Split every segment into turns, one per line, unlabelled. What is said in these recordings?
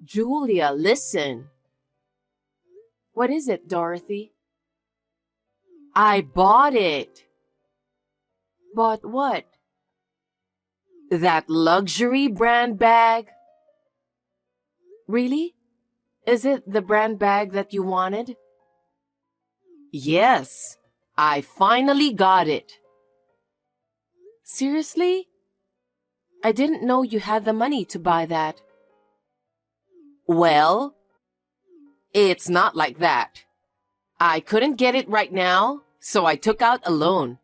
Julia, listen. What is it, Dorothy? I bought it. Bought what? That luxury brand bag. Really? Is it the brand bag that you wanted? Yes, I finally got it. Seriously? I didn't know you had the money to buy that. Well, it's not like that. I couldn't get it right now, so I took out a loan.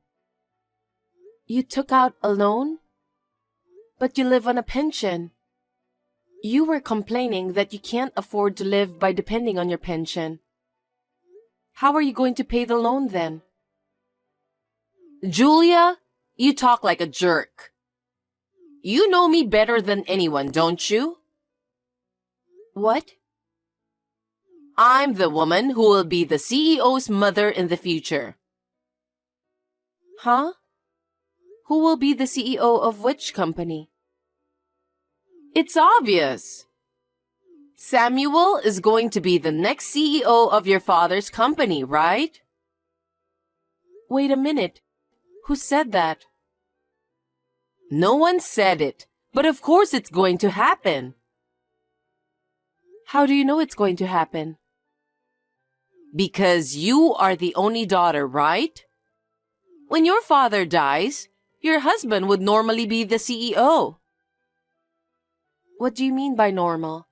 You took out a loan? But you live on a pension. You were complaining that you can't afford to live by depending on your pension. How are you going to pay the loan then? Julia, you talk like a jerk. You know me better than anyone, don't you? What? I'm the woman who will be the CEO's mother in the future. Huh? Who will be the CEO of which company? It's obvious. Samuel is going to be the next CEO of your father's company, right? Wait a minute. Who said that? No one said it, but of course it's going to happen. How do you know it's going to happen? Because you are the only daughter, right? When your father dies, your husband would normally be the CEO. What do you mean by normal?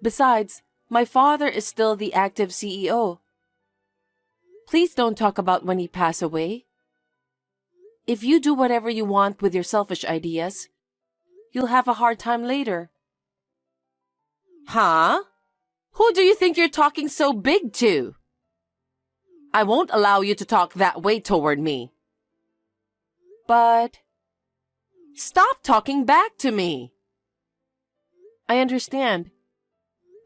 Besides, my father is still the active CEO. Please don't talk about when he passed away. If you do whatever you want with your selfish ideas, you'll have a hard time later. Huh? Who do you think you're talking so big to? I won't allow you to talk that way toward me. But... Stop talking back to me. I understand.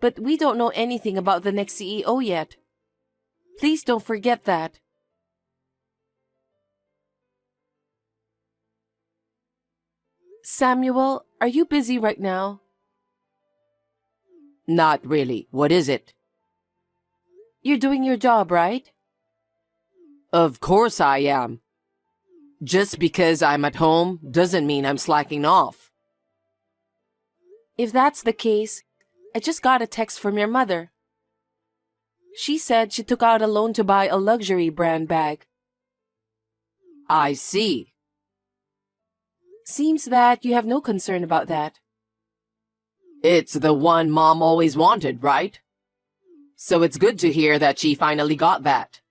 But we don't know anything about the next CEO yet. Please don't forget that. Samuel, are you busy right now? Not really. What is it? You're doing your job, right? Of course I am. Just because I'm at home doesn't mean I'm slacking off. If that's the case, I just got a text from your mother. She said she took out a loan to buy a luxury brand bag. I see. Seems that you have no concern about that. It's the one Mom always wanted, right? So it's good to hear that she finally got that.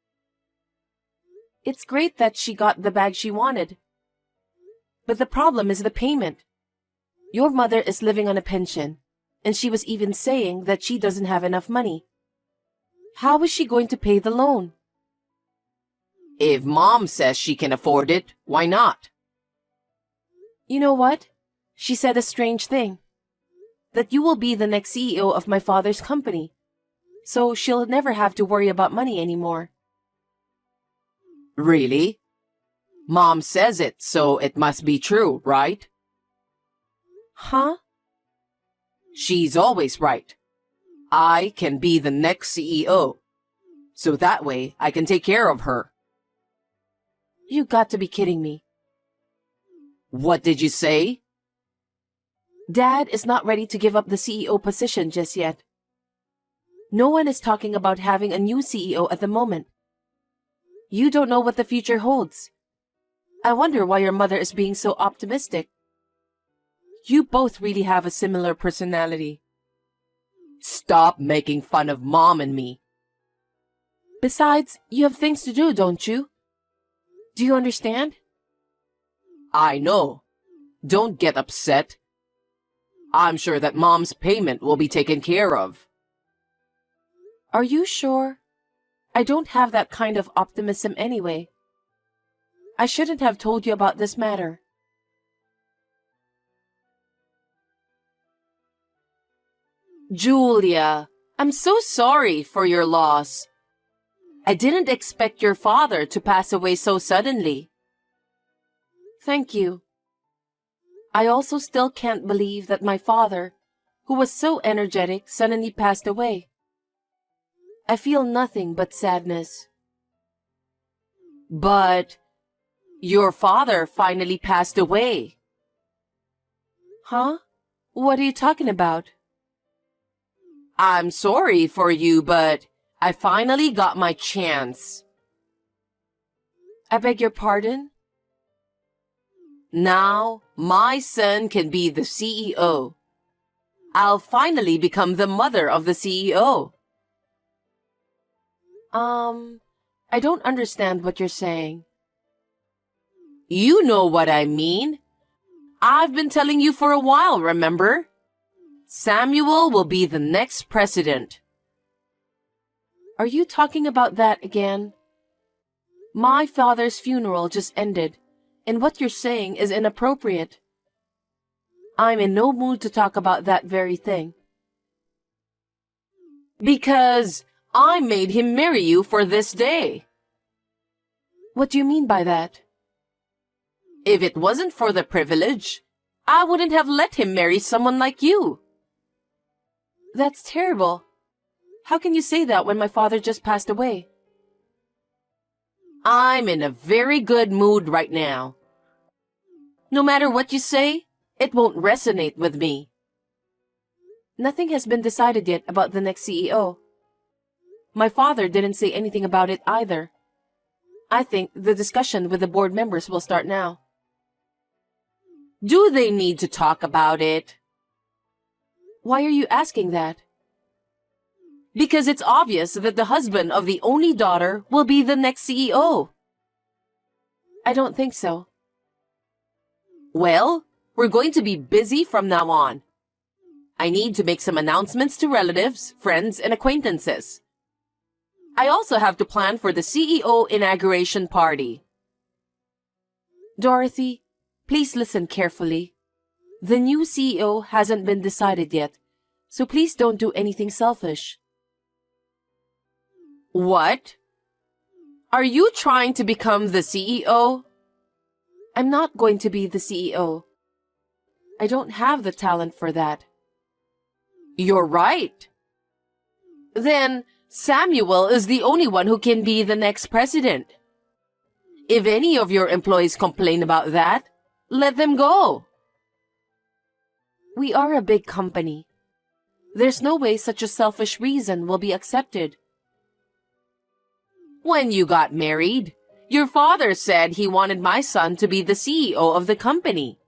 It's great that she got the bag she wanted. But the problem is the payment. Your mother is living on a pension, and she was even saying that she doesn't have enough money. How is she going to pay the loan? If Mom says she can afford it, why not? You know what? She said a strange thing. That you will be the next CEO of my father's company. So she'll never have to worry about money anymore. Really? Mom says it, so it must be true, right? Huh? She's always right. I can be the next CEO. So that way I can take care of her. You got to be kidding me. What did you say? Dad is not ready to give up the CEO position just yet. No one is talking about having a new CEO at the moment. You don't know what the future holds. I wonder why your mother is being so optimistic. You both really have a similar personality. Stop making fun of Mom and me. Besides, you have things to do, don't you? Do you understand? I know. Don't get upset. I'm sure that Mom's payment will be taken care of. Are you sure? I don't have that kind of optimism anyway. I shouldn't have told you about this matter. Julia, I'm so sorry for your loss. I didn't expect your father to pass away so suddenly. Thank you. I also still can't believe that my father, who was so energetic, suddenly passed away. I feel nothing but sadness. But your father finally passed away. Huh? What are you talking about? I'm sorry for you, but I finally got my chance. I beg your pardon? Now, my son can be the CEO. I'll finally become the mother of the CEO. I don't understand what you're saying. You know what I mean. I've been telling you for a while, remember? Samuel will be the next president. Are you talking about that again? My father's funeral just ended, and what you're saying is inappropriate. I'm in no mood to talk about that very thing. Because I made him marry you for this day. What do you mean by that? If it wasn't for the privilege, I wouldn't have let him marry someone like you. That's terrible. How can you say that when my father just passed away? I'm in a very good mood right now. No matter what you say, it won't resonate with me. Nothing has been decided yet about the next CEO. My father didn't say anything about it either. I think the discussion with the board members will start now. Do they need to talk about it? Why are you asking that? Because it's obvious that the husband of the only daughter will be the next CEO. I don't think so. Well, we're going to be busy from now on. I need to make some announcements to relatives, friends, and acquaintances. I also have to plan for the CEO inauguration party. Dorothy, please listen carefully. The new CEO hasn't been decided yet, so please don't do anything selfish. What? Are you trying to become the CEO? I'm not going to be the CEO. I don't have the talent for that. You're right. Then Samuel is the only one who can be the next president. If any of your employees complain about that, let them go. We are a big company. There's no way such a selfish reason will be accepted. When you got married, your father said he wanted my son to be the CEO of the company.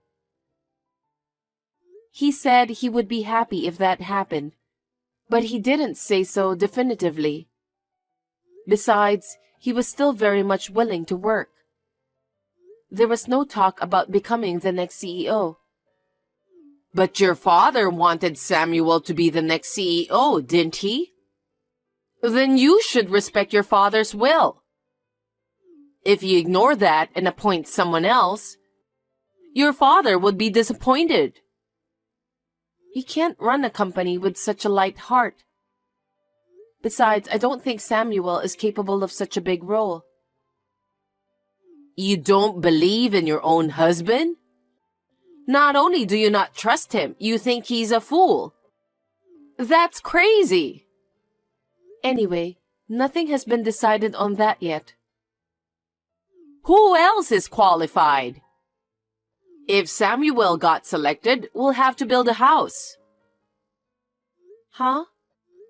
He said he would be happy if that happened, but he didn't say so definitively. Besides, he was still very much willing to work. There was no talk about becoming the next CEO. But your father wanted Samuel to be the next CEO, didn't he? Then you should respect your father's will. If you ignore that and appoint someone else, your father would be disappointed. You can't run a company with such a light heart. Besides, I don't think Samuel is capable of such a big role. You don't believe in your own husband? Not only do you not trust him, you think he's a fool. That's crazy. Anyway, nothing has been decided on that yet. Who else is qualified? If Samuel got selected, we'll have to build a house. Huh?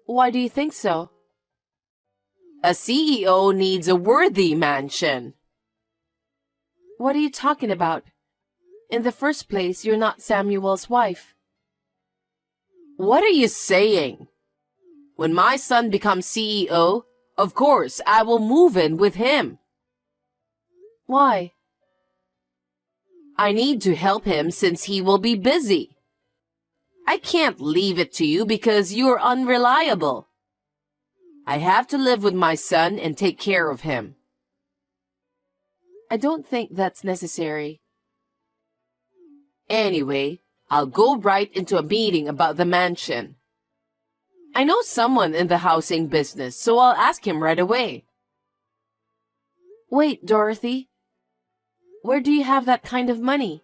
Why do you think so? A CEO needs a worthy mansion. What are you talking about? In the first place, you're not Samuel's wife. What are you saying? When my son becomes CEO, of course, I will move in with him. Why? I need to help him since he will be busy. I can't leave it to you because you're unreliable. I have to live with my son and take care of him. I don't think that's necessary. Anyway, I'll go right into a meeting about the mansion. I know someone in the housing business, so I'll ask him right away. Wait, Dorothy. Where do you have that kind of money?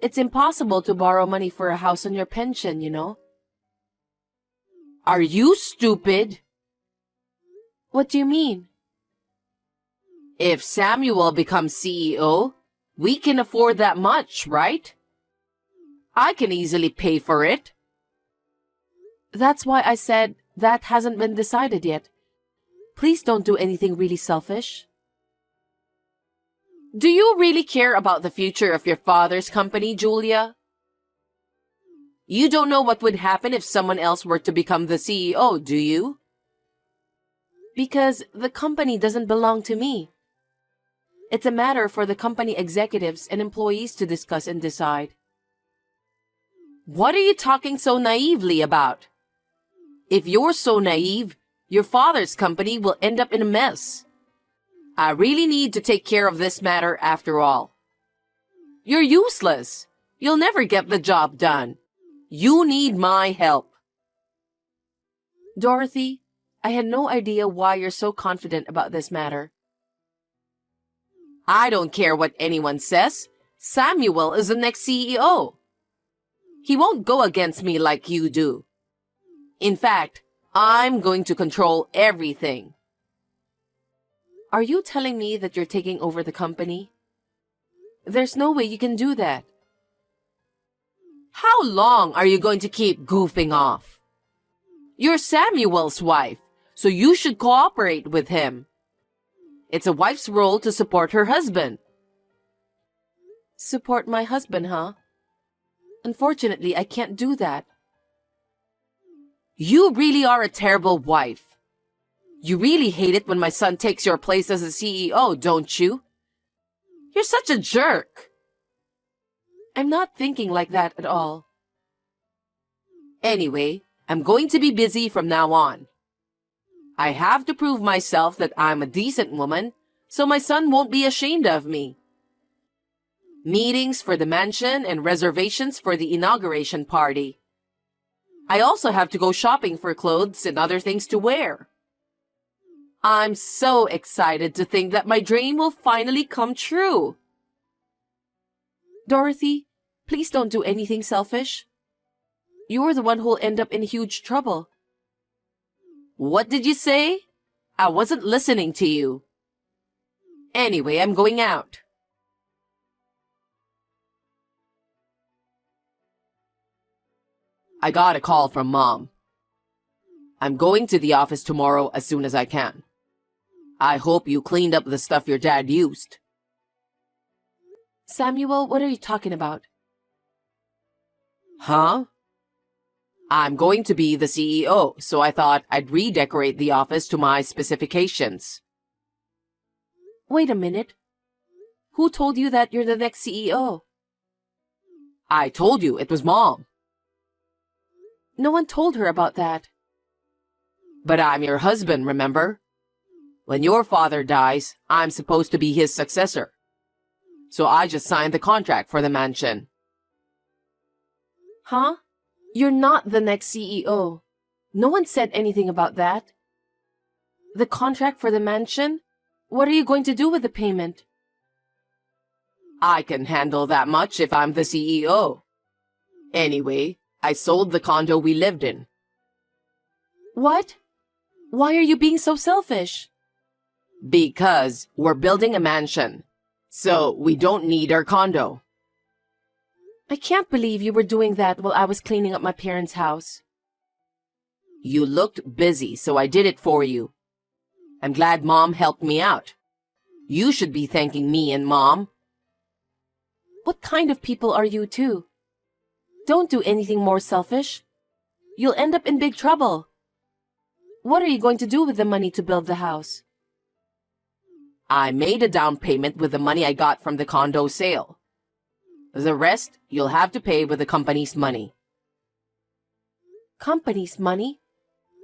It's impossible to borrow money for a house on your pension, you know. Are you stupid? What do you mean? If Samuel becomes CEO, we can afford that much, right? I can easily pay for it. That's why I said that hasn't been decided yet. Please don't do anything really selfish. Do you really care about the future of your father's company, Julia? You don't know what would happen if someone else were to become the CEO, do you? Because the company doesn't belong to me. It's a matter for the company executives and employees to discuss and decide. What are you talking so naively about? If you're so naive, your father's company will end up in a mess. I really need to take care of this matter after all. You're useless. You'll never get the job done. You need my help. Dorothy, I had no idea why you're so confident about this matter. I don't care what anyone says. Samuel is the next CEO. He won't go against me like you do. In fact, I'm going to control everything. Are you telling me that you're taking over the company? There's no way you can do that. How long are you going to keep goofing off? You're Samuel's wife, so you should cooperate with him. It's a wife's role to support her husband. Support my husband, huh? Unfortunately, I can't do that. You really are a terrible wife. You really hate it when my son takes your place as a CEO, don't you? You're such a jerk. I'm not thinking like that at all. Anyway, I'm going to be busy from now on. I have to prove myself that I'm a decent woman, so my son won't be ashamed of me. Meetings for the mansion and reservations for the inauguration party. I also have to go shopping for clothes and other things to wear. I'm so excited to think that my dream will finally come true. Dorothy, please don't do anything selfish. You're the one who'll end up in huge trouble. What did you say? I wasn't listening to you. Anyway, I'm going out. I got a call from Mom. I'm going to the office tomorrow as soon as I can. I hope you cleaned up the stuff your dad used. Samuel, what are you talking about? Huh? I'm going to be the CEO, so I thought I'd redecorate the office to my specifications. Wait a minute. Who told you that you're the next CEO? I told you, it was Mom. No one told her about that. But I'm your husband, remember? When your father dies, I'm supposed to be his successor. So I just signed the contract for the mansion. Huh? You're not the next CEO. No one said anything about that. The contract for the mansion? What are you going to do with the payment? I can handle that much if I'm the CEO. Anyway, I sold the condo we lived in. What? Why are you being so selfish? Because we're building a mansion, so we don't need our condo. I can't believe you were doing that while I was cleaning up my parents' house. You looked busy, so I did it for you. I'm glad Mom helped me out. You should be thanking me and Mom. What kind of people are you two? Don't do anything more selfish. You'll end up in big trouble. What are you going to do with the money to build the house? I made a down payment with the money I got from the condo sale. The rest, you'll have to pay with the company's money. Company's money?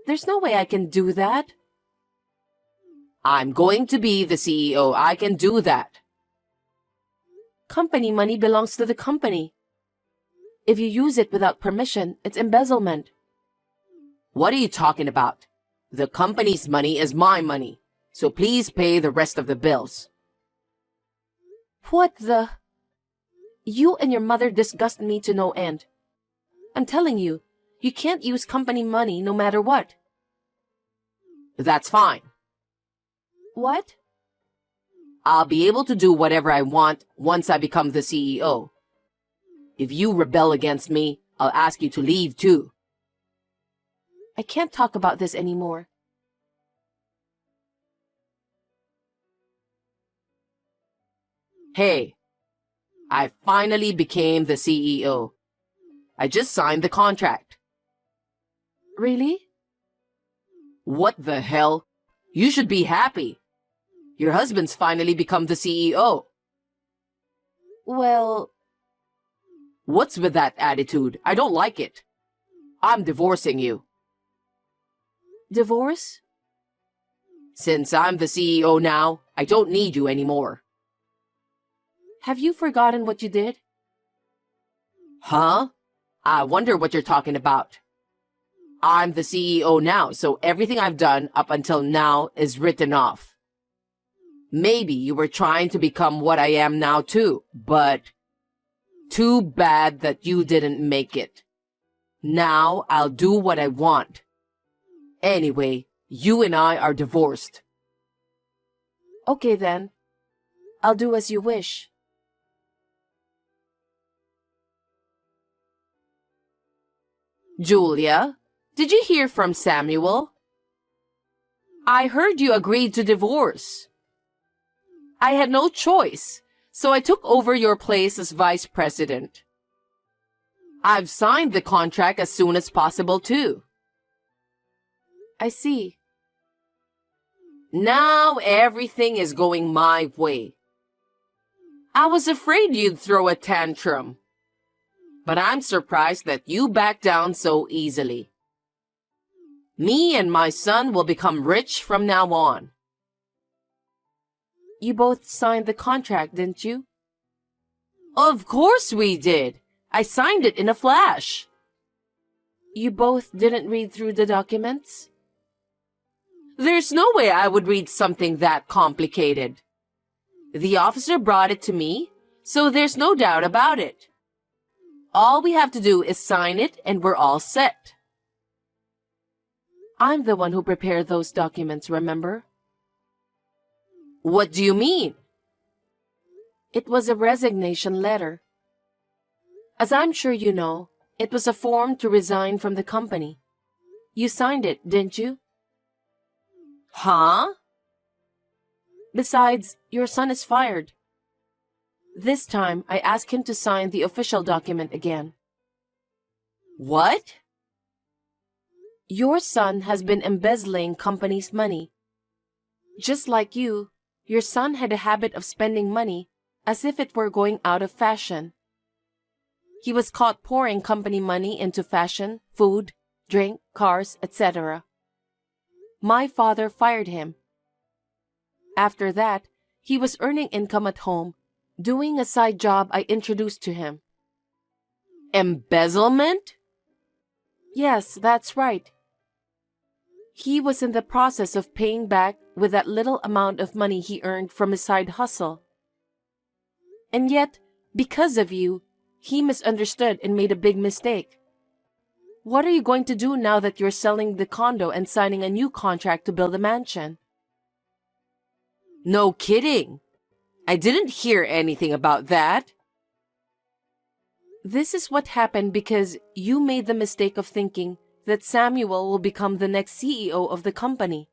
There's no way I can do that. I'm going to be the CEO. I can do that. Company money belongs to the company. If you use it without permission, it's embezzlement. What are you talking about? The company's money is my money, so please pay the rest of the bills. What the?
You and your mother disgust me to no end. I'm telling you, you can't use company money no matter what.
That's fine.
What?
I'll be able to do whatever I want once I become the CEO. If you rebel against me, I'll ask you to leave too.
I can't talk about this anymore.
Hey, I finally became the CEO. I just signed the contract.
Really?
What the hell? You should be happy. Your husband's finally become the CEO.
Well,
What's with that attitude? I don't like it. I'm divorcing you.
divorce?
Since I'm the CEO now, I don't need you anymore.
Have you forgotten what you did?
Huh? I wonder what you're talking about. I'm the CEO now, so everything I've done up until now is written off. Maybe you were trying to become what I am now too, but too bad that you didn't make it. Now I'll do what I want. Anyway, you and I are divorced.
Okay then. I'll do as you wish.
Julia, did you hear from Samuel? I heard you agreed to divorce. I had no choice, so I took over your place as vice president. I've signed the contract as soon as possible too.
I see.
Now everything is going my way. I was afraid you'd throw a tantrum, but I'm surprised that you backed down so easily. Me and my son will become rich from now on.
You both signed the contract, didn't you?
Of course we did. I signed it in a flash.
You both didn't read through the documents?
There's no way I would read something that complicated. The officer brought it to me, so there's no doubt about it. All we have to do is sign it and we're all set.
I'm the one who prepared those documents, remember?
What do you mean?
It was a resignation letter. As I'm sure you know, it was a form to resign from the company. You signed it, didn't you?
Huh?
Besides, your son is fired. This time, I asked him to sign the official document again.
What?
Your son has been embezzling company's money. Just like you, your son had a habit of spending money as if it were going out of fashion. He was caught pouring company money into fashion, food, drink, cars, etc. My father fired him. After that, he was earning income at home, doing a side job I introduced to him.
Embezzlement?
Yes, that's right. He was in the process of paying back with that little amount of money he earned from his side hustle. And yet, because of you, he misunderstood and made a big mistake. What are you going to do now that you're selling the condo and signing a new contract to build a mansion?
No kidding. I didn't hear anything about that.
This is what happened because you made the mistake of thinking that Samuel will become the next CEO of the company.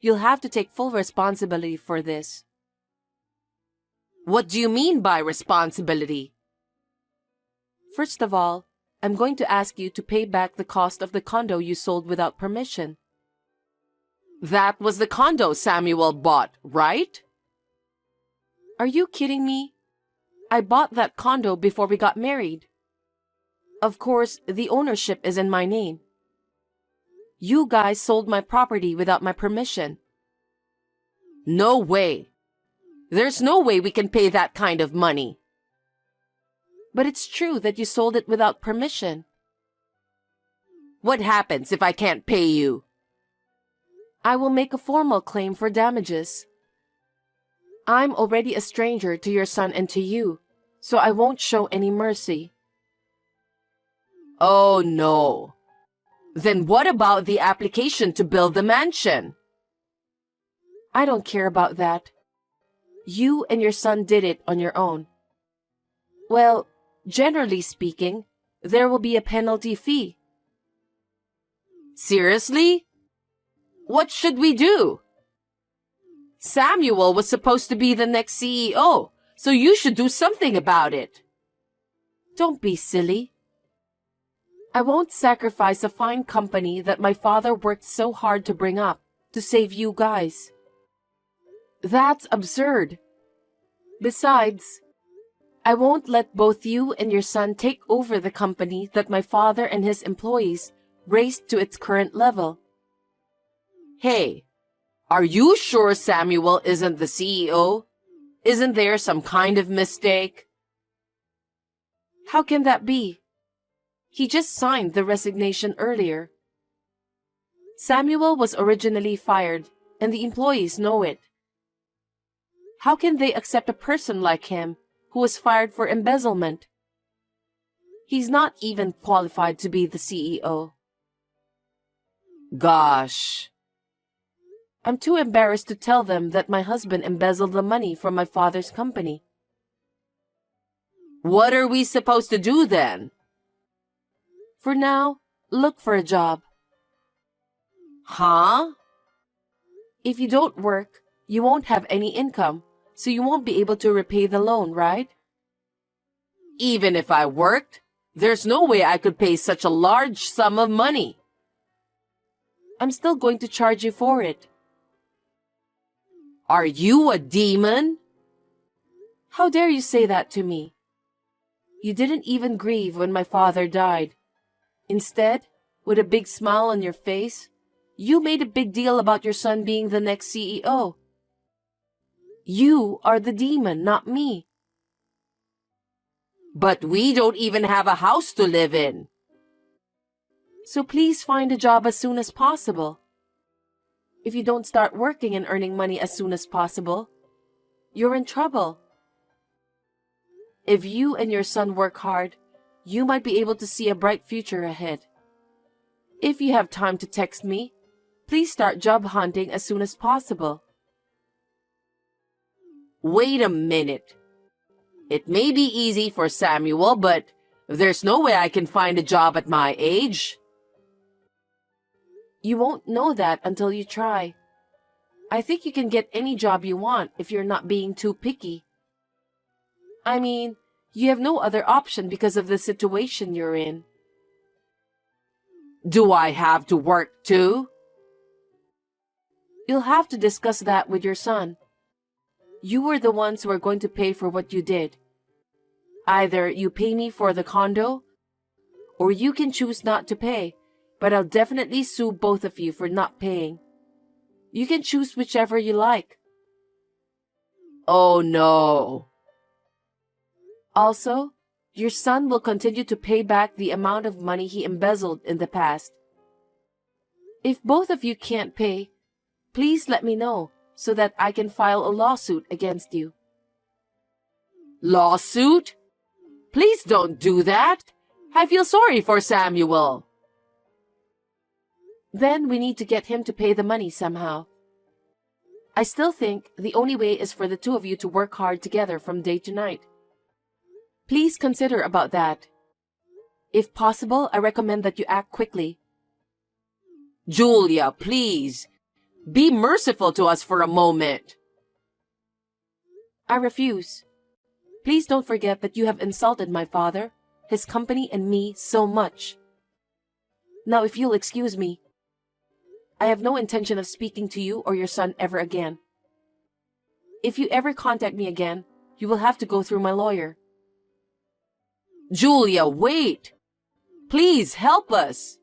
You'll have to take full responsibility for this.
What do you mean by responsibility?
First of all, I'm going to ask you to pay back the cost of the condo you sold without permission.
That was the condo Samuel bought, right?
Are you kidding me? I bought that condo before we got married. Of course, the ownership is in my name. You guys sold my property without my permission.
No way. There's no way we can pay that kind of money.
But it's true that you sold it without permission.
What happens if I can't pay you?
I will make a formal claim for damages. I'm already a stranger to your son and to you, so I won't show any mercy.
Oh no. Then what about the application to build the mansion?
I don't care about that. You and your son did it on your own. Well, generally speaking, there will be a penalty fee.
Seriously? What should we do? Samuel was supposed to be the next CEO, so you should do something about it.
Don't be silly. I won't sacrifice a fine company that my father worked so hard to bring up to save you guys. That's absurd. Besides, I won't let both you and your son take over the company that my father and his employees raised to its current level.
Hey, are you sure Samuel isn't the CEO? Isn't there some kind of mistake?
How can that be? He just signed the resignation earlier. Samuel was originally fired, and the employees know it. How can they accept a person like him who was fired for embezzlement? He's not even qualified to be the CEO.
Gosh.
I'm too embarrassed to tell them that my husband embezzled the money from my father's company.
What are we supposed to do then?
For now, look for a job.
Huh?
If you don't work, you won't have any income, so you won't be able to repay the loan, right?
Even if I worked, there's no way I could pay such a large sum of money.
I'm still going to charge you for it.
Are you a demon?
How dare you say that to me? You didn't even grieve when my father died. Instead, with a big smile on your face, you made a big deal about your son being the next CEO. You are the demon, not me.
But we don't even have a house to live in.
So please find a job as soon as possible. If you don't start working and earning money as soon as possible, you're in trouble. If you and your son work hard, you might be able to see a bright future ahead. If you have time to text me, please start job hunting as soon as possible.
Wait a minute. It may be easy for Samuel, but there's no way I can find a job at my age.
You won't know that until you try. I think you can get any job you want if you're not being too picky. I mean, you have no other option because of the situation you're in.
Do I have to work too?
You'll have to discuss that with your son. You were the ones who are going to pay for what you did. Either you pay me for the condo, or you can choose not to pay, but I'll definitely sue both of you for not paying. You can choose whichever you like.
Oh no.
Also, your son will continue to pay back the amount of money he embezzled in the past. If both of you can't pay, please let me know so that I can file a lawsuit against you.
Lawsuit? Please don't do that. I feel sorry for Samuel.
Then we need to get him to pay the money somehow. I still think the only way is for the two of you to work hard together from day to night. Please consider about that. If possible, I recommend that you act quickly.
Julia, please. Be merciful to us for a moment.
I refuse. Please don't forget that you have insulted my father, his company, and me so much. Now, if you'll excuse me, I have no intention of speaking to you or your son ever again. If you ever contact me again, you will have to go through my lawyer.
Julia, wait. Please help us.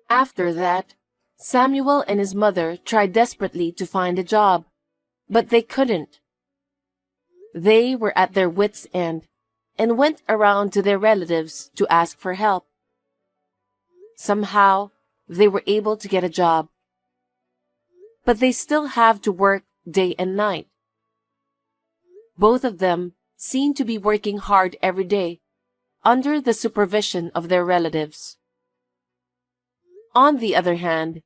After that, Samuel and his mother tried desperately to find a job, but they couldn't. They were at their wits' end and went around to their relatives to ask for help. Somehow, they were able to get a job. But they still have to work day and night. Both of them seem to be working hard every day under the supervision of their relatives. On the other hand,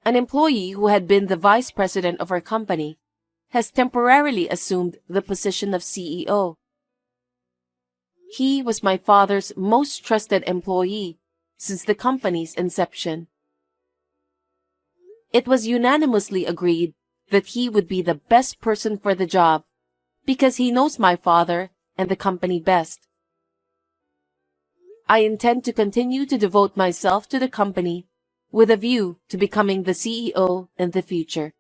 an employee who had been the vice president of our company has temporarily assumed the position of CEO. He was my father's most trusted employee since the company's inception. It was unanimously agreed that he would be the best person for the job because he knows my father and the company best. I intend to continue to devote myself to the company with a view to becoming the CEO in the future.